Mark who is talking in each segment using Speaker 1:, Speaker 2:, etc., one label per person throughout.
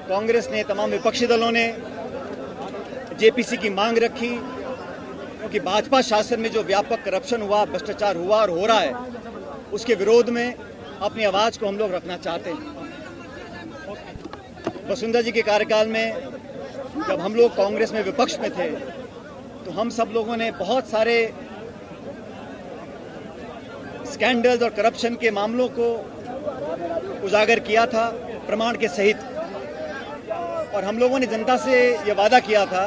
Speaker 1: कांग्रेस ने, तमाम विपक्षी दलों ने जेपीसी की मांग रखी, क्योंकि भाजपा शासन में जो व्यापक करप्शन हुआ, भ्रष्टाचार हुआ और हो रहा है, उसके विरोध में अपनी आवाज़ को हम लोग रखना चाहते हैं। वसुंधरा जी के कार्यकाल में जब हम लोग कांग्रेस में विपक्ष में थे तो हम सब लोगों ने बहुत सारे स्कैंडल्स और करप्शन के मामलों को उजागर किया था, प्रमाण के सहित। और हम लोगों ने जनता से ये वादा किया था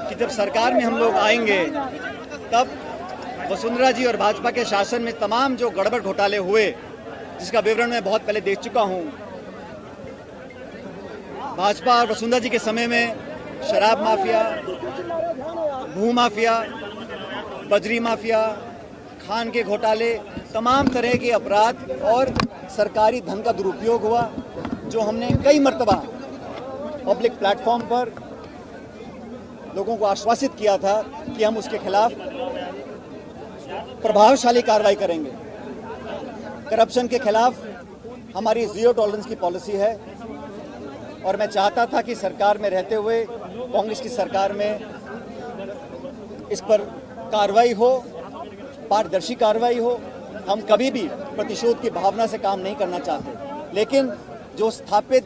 Speaker 1: कि जब सरकार में हम लोग आएंगे तब वसुंधरा जी और भाजपा के शासन में तमाम जो गड़बड़ घोटाले हुए, जिसका विवरण मैं बहुत पहले देख चुका हूं, भाजपा और वसुंधरा जी के समय में शराब माफिया, भू माफिया, बजरी माफिया, खान के घोटाले, तमाम तरह के अपराध और सरकारी धन का दुरुपयोग हुआ, जो हमने कई मर्तबा पब्लिक प्लेटफॉर्म पर लोगों को आश्वासित किया था कि हम उसके खिलाफ प्रभावशाली कार्रवाई करेंगे। करप्शन के खिलाफ हमारी जीरो टॉलरेंस की पॉलिसी है और मैं चाहता था कि सरकार में रहते हुए, कांग्रेस की सरकार में, इस पर कार्रवाई हो, पारदर्शी कार्रवाई हो। हम कभी भी प्रतिशोध की भावना से काम नहीं करना चाहते, लेकिन जो स्थापित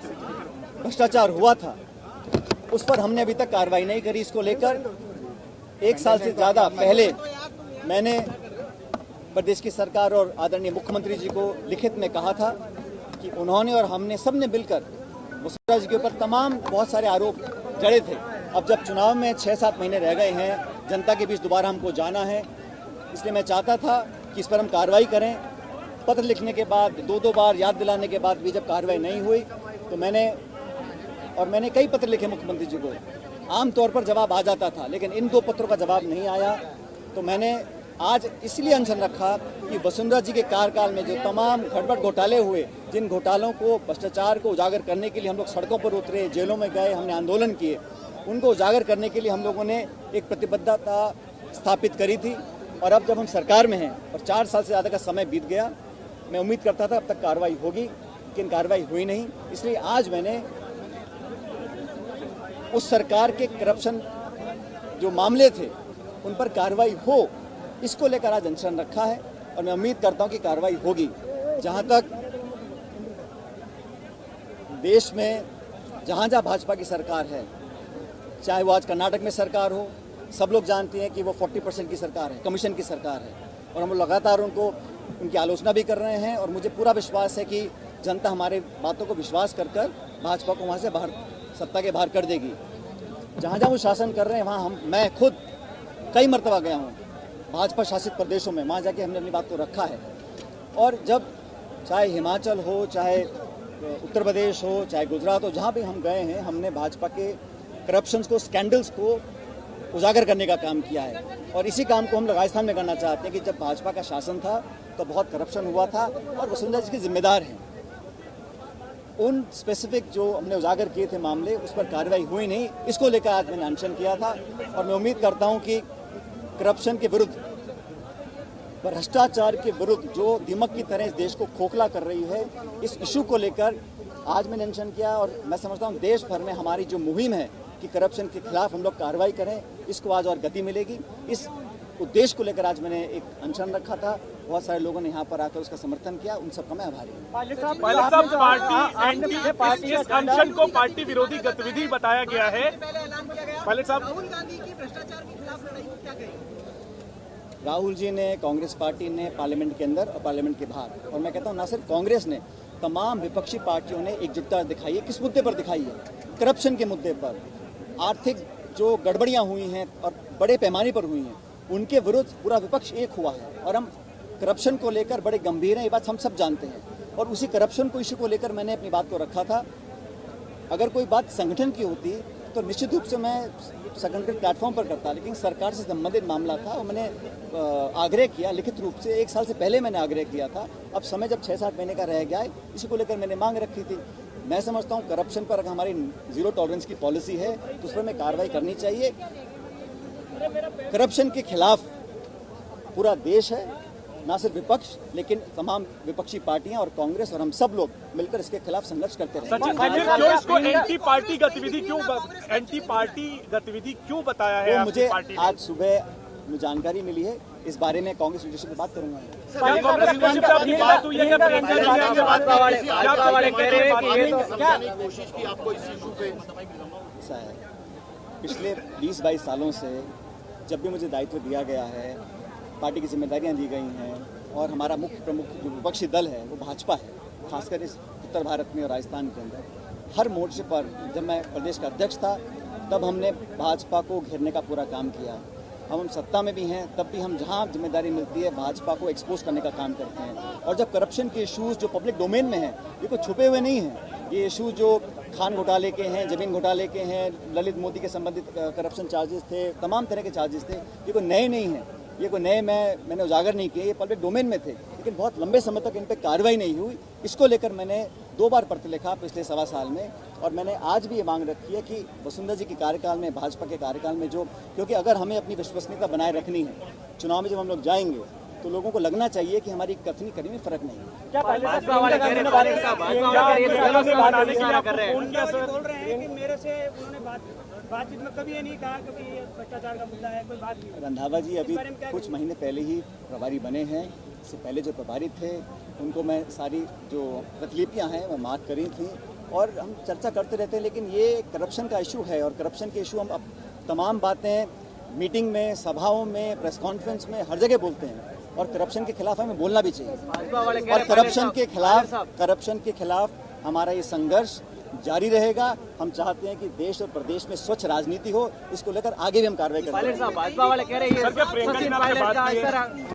Speaker 1: भ्रष्टाचार हुआ था उस पर हमने अभी तक कार्रवाई नहीं करी। इसको लेकर 1 साल से ज़्यादा पहले मैंने प्रदेश की सरकार और आदरणीय मुख्यमंत्री जी को लिखित में कहा था कि उन्होंने और हमने सबने मिलकर वसुंधरा जी के ऊपर तमाम बहुत सारे आरोप जड़े थे। अब जब चुनाव में 6-7 महीने रह गए हैं, जनता के बीच दोबारा हमको जाना है, इसलिए मैं चाहता था कि इस पर हम कार्रवाई करें। पत्र लिखने के बाद, 2 बार याद दिलाने के बाद भी जब कार्रवाई नहीं हुई तो मैंने कई पत्र लिखे मुख्यमंत्री जी को। आमतौर पर जवाब आ जाता था, लेकिन इन 2 पत्रों का जवाब नहीं आया। तो मैंने आज इसलिए अनशन रखा कि वसुंधरा जी के कार्यकाल में जो तमाम गड़बड़ घोटाले हुए, जिन घोटालों को, भ्रष्टाचार को उजागर करने के लिए हम लोग सड़कों पर उतरे, जेलों में गए, हमने आंदोलन किए, उनको उजागर करने के लिए हम लोगों ने एक प्रतिबद्धता स्थापित करी थी। और अब जब हम सरकार में हैं और 4 साल से ज़्यादा का समय बीत गया, मैं उम्मीद करता था अब तक कार्रवाई होगी, लेकिन कार्रवाई हुई नहीं। इसलिए आज मैंने उस सरकार के करप्शन जो मामले थे उन पर कार्रवाई हो, इसको लेकर आज अनशन रखा है और मैं उम्मीद करता हूं कि कार्रवाई होगी। जहां तक देश में जहां भाजपा की सरकार है, चाहे वो आज कर्नाटक में सरकार हो, सब लोग जानते हैं कि वो 40% की सरकार है, कमीशन की सरकार है, और हम लगातार उनकी आलोचना भी कर रहे हैं। और मुझे पूरा विश्वास है कि जनता हमारे बातों को विश्वास कर भाजपा को वहाँ से बाहर, सत्ता के बाहर कर देगी। जहाँ वो शासन कर रहे हैं वहाँ मैं खुद कई मरतबा गया हूँ भाजपा शासित प्रदेशों में, वहाँ जाके हमने अपनी बात को रखा है। और जब चाहे हिमाचल हो, चाहे उत्तर प्रदेश हो, चाहे गुजरात हो, जहाँ भी हम गए हैं, हमने भाजपा के करप्शंस को, स्कैंडल्स को उजागर करने का काम किया है। और इसी काम को हम लोग राजस्थान में करना चाहते हैं कि जब भाजपा का शासन था तो बहुत करप्शन हुआ था और वसुंधरा जी के जिम्मेदार हैं। उन स्पेसिफिक जो हमने उजागर किए थे मामले, उस पर कार्रवाई हुई नहीं, इसको लेकर आज मैंने अनशन किया था। और मैं उम्मीद करता हूं कि करप्शन के विरुद्ध, भ्रष्टाचार के विरुद्ध, जो दीमक की तरह इस देश को खोखला कर रही है, इस इशू को लेकर आज मैंने अनशन किया। और मैं समझता हूं देश भर में हमारी जो मुहिम है कि करप्शन के खिलाफ हम लोग कार्रवाई करें, इसको आज और गति मिलेगी। इस उद्देश्य को लेकर आज मैंने एक अनशन रखा था। बहुत सारे लोगों ने यहाँ पर आकर उसका समर्थन किया, उन सबका मैं आभारी हूँ।
Speaker 2: पार्टी इस अनशन को पार्टी विरोधी गतिविधि बताया गया है। पायलट साहब,
Speaker 1: राहुल जी ने, कांग्रेस पार्टी ने पार्लियामेंट के अंदर और पार्लियामेंट के बाहर, और मैं कहता हूँ ना सिर्फ कांग्रेस ने, तमाम विपक्षी पार्टियों ने एकजुटता दिखाई है। किस मुद्दे पर दिखाई है? करप्शन के मुद्दे पर। आर्थिक जो गड़बड़ियाँ हुई हैं और बड़े पैमाने पर हुई हैं, उनके विरुद्ध पूरा विपक्ष एक हुआ है। और हम करप्शन को लेकर बड़े गंभीर हैं, ये बात हम सब जानते हैं। और उसी करप्शन को, इश्यू को लेकर मैंने अपनी बात को रखा था। अगर कोई बात संगठन की होती तो निश्चित रूप से मैं संगठन प्लेटफॉर्म पर करता, लेकिन सरकार से संबंधित मामला था और मैंने आग्रह किया लिखित रूप से। 1 साल से पहले मैंने आग्रह किया था। अब समय जब 6-7 महीने का रह गया है, इसी को लेकर मैंने मांग रखी थी। मैं समझता हूँ करप्शन पर अगर हमारी जीरो टॉलरेंस की पॉलिसी है तो उस पर हमें कार्रवाई करनी चाहिए। करप्शन के खिलाफ पूरा देश है ना सिर्फ विपक्ष लेकिन तमाम विपक्षी पार्टियां और कांग्रेस और हम सब लोग मिलकर इसके खिलाफ संघर्ष करते रहेंगे।
Speaker 2: सचिन क्यों इसको एंटी पार्टी गतिविधि क्यों बताया है
Speaker 1: वो
Speaker 2: आपकी
Speaker 1: मुझे
Speaker 2: पार्टी ने?
Speaker 1: आज सुबह मुझे जानकारी मिली है, इस बारे में कांग्रेस लीडरशिप से बात करूंगा।
Speaker 2: क्या कांग्रेस लीडरशिप से आपकी बात हुई है क्या? प्रियंका जी ने आपसे बात
Speaker 1: ऐसा है, पिछले 20-22 सालों से जब भी मुझे दायित्व दिया गया है, पार्टी की जिम्मेदारियां दी गई हैं और हमारा मुख्य प्रमुख जो विपक्षी दल है वो भाजपा है, खासकर इस उत्तर भारत में और राजस्थान के अंदर हर मोर्चे पर जब मैं प्रदेश का अध्यक्ष था तब हमने भाजपा को घेरने का पूरा काम किया। हम सत्ता में भी हैं तब भी हम जहां जिम्मेदारी मिलती है भाजपा को एक्सपोज करने का काम करते हैं। और जब करप्शन के इश्यूज जो पब्लिक डोमेन में हैं, ये कोई छुपे हुए नहीं हैं, ये इशू जो खान घोटाले के हैं, जमीन घोटाले के हैं, ललित मोदी के संबंधित करप्शन चार्जेस थे, तमाम तरह के चार्जेस थे, ये कोई नए नहीं हैं, ये कोई नए मैंने उजागर नहीं किए, ये पब्लिक डोमेन में थे, लेकिन बहुत लंबे समय तक इन पर कार्रवाई नहीं हुई। इसको लेकर मैंने 2 बार पत्र लिखा पिछले 1.25 साल में और मैंने आज भी ये मांग रखी है कि वसुंधरा जी के कार्यकाल में, भाजपा के कार्यकाल में जो, क्योंकि अगर हमें अपनी विश्वसनीयता बनाए रखनी है, चुनाव में जब हम लोग जाएंगे तो लोगों को लगना चाहिए कि हमारी कथनी करी में फर्क नहीं है।
Speaker 3: क्या भाजपा वाले कह रहे हैं कि मेरे से उन्होंने बातचीत में कभी ये नहीं कहा क्योंकि ये भ्रष्टाचार का मुद्दा है, कोई बात नहीं।
Speaker 1: रंधावा जी अभी कुछ महीने पहले ही प्रभारी बने हैं, इससे पहले जो प्रभारी थे उनको मैं सारी जो प्रतिलिपियां हैं वो मार्क करी थी और हम चर्चा करते रहते हैं। लेकिन ये करप्शन का इशू है और करप्शन के इशू हम अब तमाम बातें मीटिंग में, सभाओं में, प्रेस कॉन्फ्रेंस में हर जगह बोलते हैं और करप्शन के खिलाफ हमें बोलना भी चाहिए। और करप्शन के खिलाफ हमारा ये संघर्ष जारी रहेगा। हम चाहते हैं कि देश और प्रदेश में स्वच्छ राजनीति हो, इसको लेकर आगे भी हम कार्रवाई करेंगे।
Speaker 3: भाजपा वाले कह रहे हैं